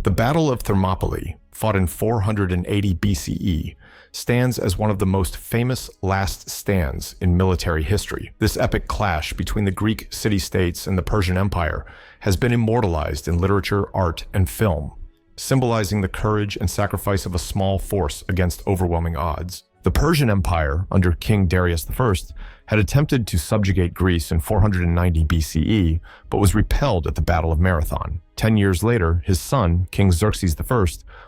The Battle of Thermopylae, fought in 480 BCE, stands as one of the most famous last stands in military history. This epic clash between the Greek city-states and the Persian Empire has been immortalized in literature, art, and film, symbolizing the courage and sacrifice of a small force against overwhelming odds. The Persian Empire, under King Darius I, had attempted to subjugate Greece in 490 BCE, but was repelled at the Battle of Marathon. 10 years later, his son, King Xerxes I,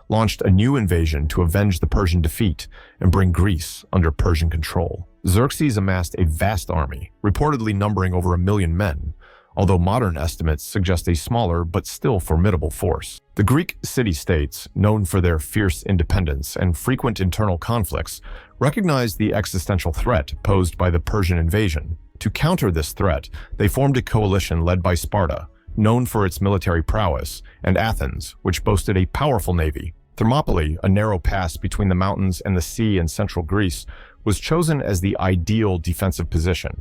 launched a new invasion to avenge the Persian defeat and bring Greece under Persian control. Xerxes amassed a vast army, reportedly numbering over 1 million men, although modern estimates suggest a smaller but still formidable force. The Greek city-states, known for their fierce independence and frequent internal conflicts, recognized the existential threat posed by the Persian invasion. To counter this threat, they formed a coalition led by Sparta, known for its military prowess, and Athens, which boasted a powerful navy. Thermopylae, a narrow pass between the mountains and the sea in central Greece, was chosen as the ideal defensive position.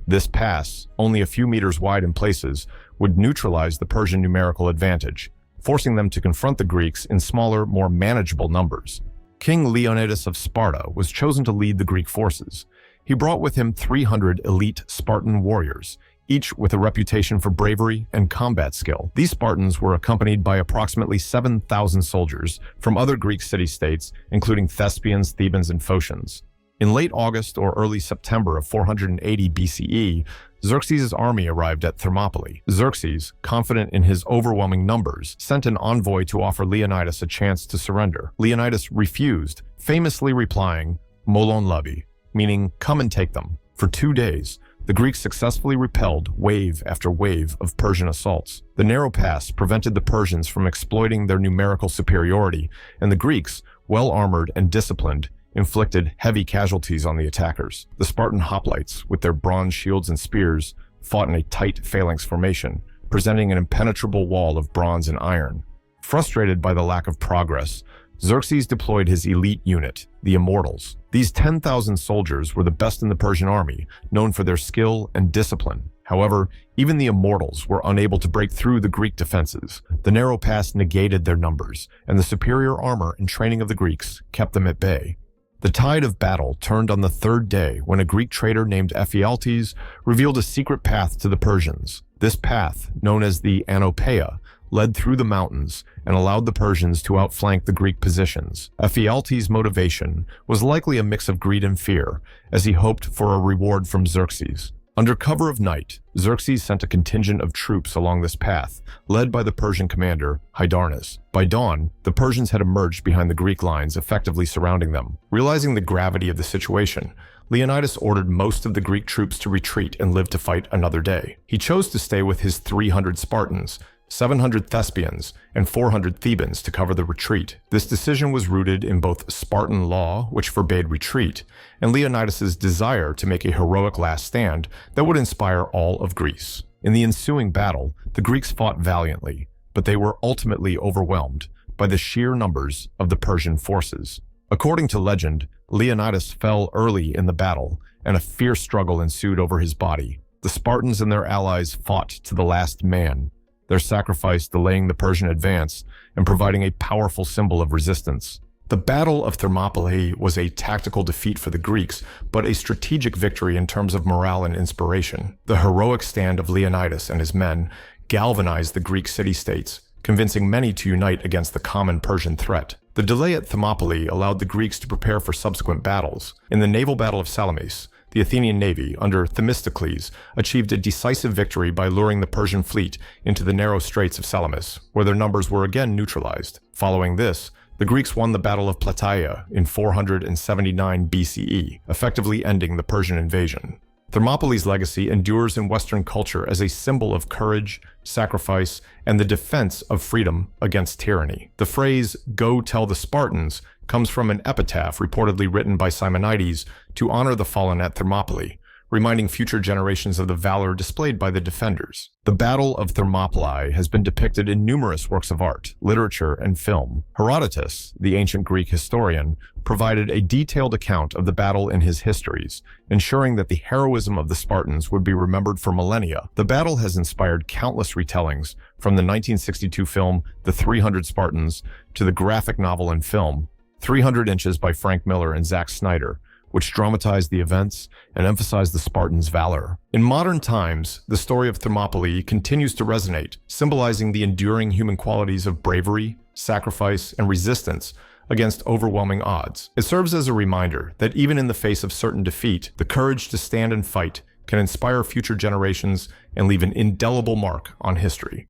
This pass, only a few meters wide in places, would neutralize the Persian numerical advantage, forcing them to confront the Greeks in smaller, more manageable numbers. King Leonidas of Sparta was chosen to lead the Greek forces. He brought with him 300 elite Spartan warriors, each with a reputation for bravery and combat skill. These Spartans were accompanied by approximately 7,000 soldiers from other Greek city-states, including Thespians, Thebans, and Phocians. In late August or early September of 480 BCE, Xerxes' army arrived at Thermopylae. Xerxes, confident in his overwhelming numbers, sent an envoy to offer Leonidas a chance to surrender. Leonidas refused, famously replying, "Molon labi," meaning "come and take them." For 2 days, the Greeks successfully repelled wave after wave of Persian assaults. The narrow pass prevented the Persians from exploiting their numerical superiority, and the Greeks, well-armored and disciplined, inflicted heavy casualties on the attackers. The Spartan hoplites, with their bronze shields and spears, fought in a tight phalanx formation, presenting an impenetrable wall of bronze and iron. Frustrated by the lack of progress, Xerxes deployed his elite unit, the Immortals. These 10,000 soldiers were the best in the Persian army, known for their skill and discipline. However, even the Immortals were unable to break through the Greek defenses. The narrow pass negated their numbers, and the superior armor and training of the Greeks kept them at bay. The tide of battle turned on the 3rd day when a Greek traitor named Ephialtes revealed a secret path to the Persians. This path, known as the Anopeia, led through the mountains and allowed the Persians to outflank the Greek positions. Ephialtes' motivation was likely a mix of greed and fear, as he hoped for a reward from Xerxes. Under cover of night, Xerxes sent a contingent of troops along this path, led by the Persian commander, Hydarnes. By dawn, the Persians had emerged behind the Greek lines, effectively surrounding them. Realizing the gravity of the situation, Leonidas ordered most of the Greek troops to retreat and live to fight another day. He chose to stay with his 300 Spartans, 700 Thespians, and 400 Thebans to cover the retreat. This decision was rooted in both Spartan law, which forbade retreat, and Leonidas' desire to make a heroic last stand that would inspire all of Greece. In the ensuing battle, the Greeks fought valiantly, but they were ultimately overwhelmed by the sheer numbers of the Persian forces. According to legend, Leonidas fell early in the battle, and a fierce struggle ensued over his body. The Spartans and their allies fought to the last man, their sacrifice delaying the Persian advance and providing a powerful symbol of resistance. The Battle of Thermopylae was a tactical defeat for the Greeks, but a strategic victory in terms of morale and inspiration. The heroic stand of Leonidas and his men galvanized the Greek city-states, convincing many to unite against the common Persian threat. The delay at Thermopylae allowed the Greeks to prepare for subsequent battles. In the naval battle of Salamis, the Athenian navy, under Themistocles, achieved a decisive victory by luring the Persian fleet into the narrow straits of Salamis, where their numbers were again neutralized. Following this, the Greeks won the Battle of Plataea in 479 BCE, effectively ending the Persian invasion. Thermopylae's legacy endures in Western culture as a symbol of courage, sacrifice, and the defense of freedom against tyranny. The phrase, "Go tell the Spartans," comes from an epitaph reportedly written by Simonides to honor the fallen at Thermopylae, reminding future generations of the valor displayed by the defenders. The Battle of Thermopylae has been depicted in numerous works of art, literature, and film. Herodotus, the ancient Greek historian, provided a detailed account of the battle in his histories, ensuring that the heroism of the Spartans would be remembered for millennia. The battle has inspired countless retellings, from the 1962 film The 300 Spartans to the graphic novel and film 300 Inches by Frank Miller and Zack Snyder, which dramatized the events and emphasized the Spartans' valor. In modern times, the story of Thermopylae continues to resonate, symbolizing the enduring human qualities of bravery, sacrifice, and resistance against overwhelming odds. It serves as a reminder that even in the face of certain defeat, the courage to stand and fight can inspire future generations and leave an indelible mark on history.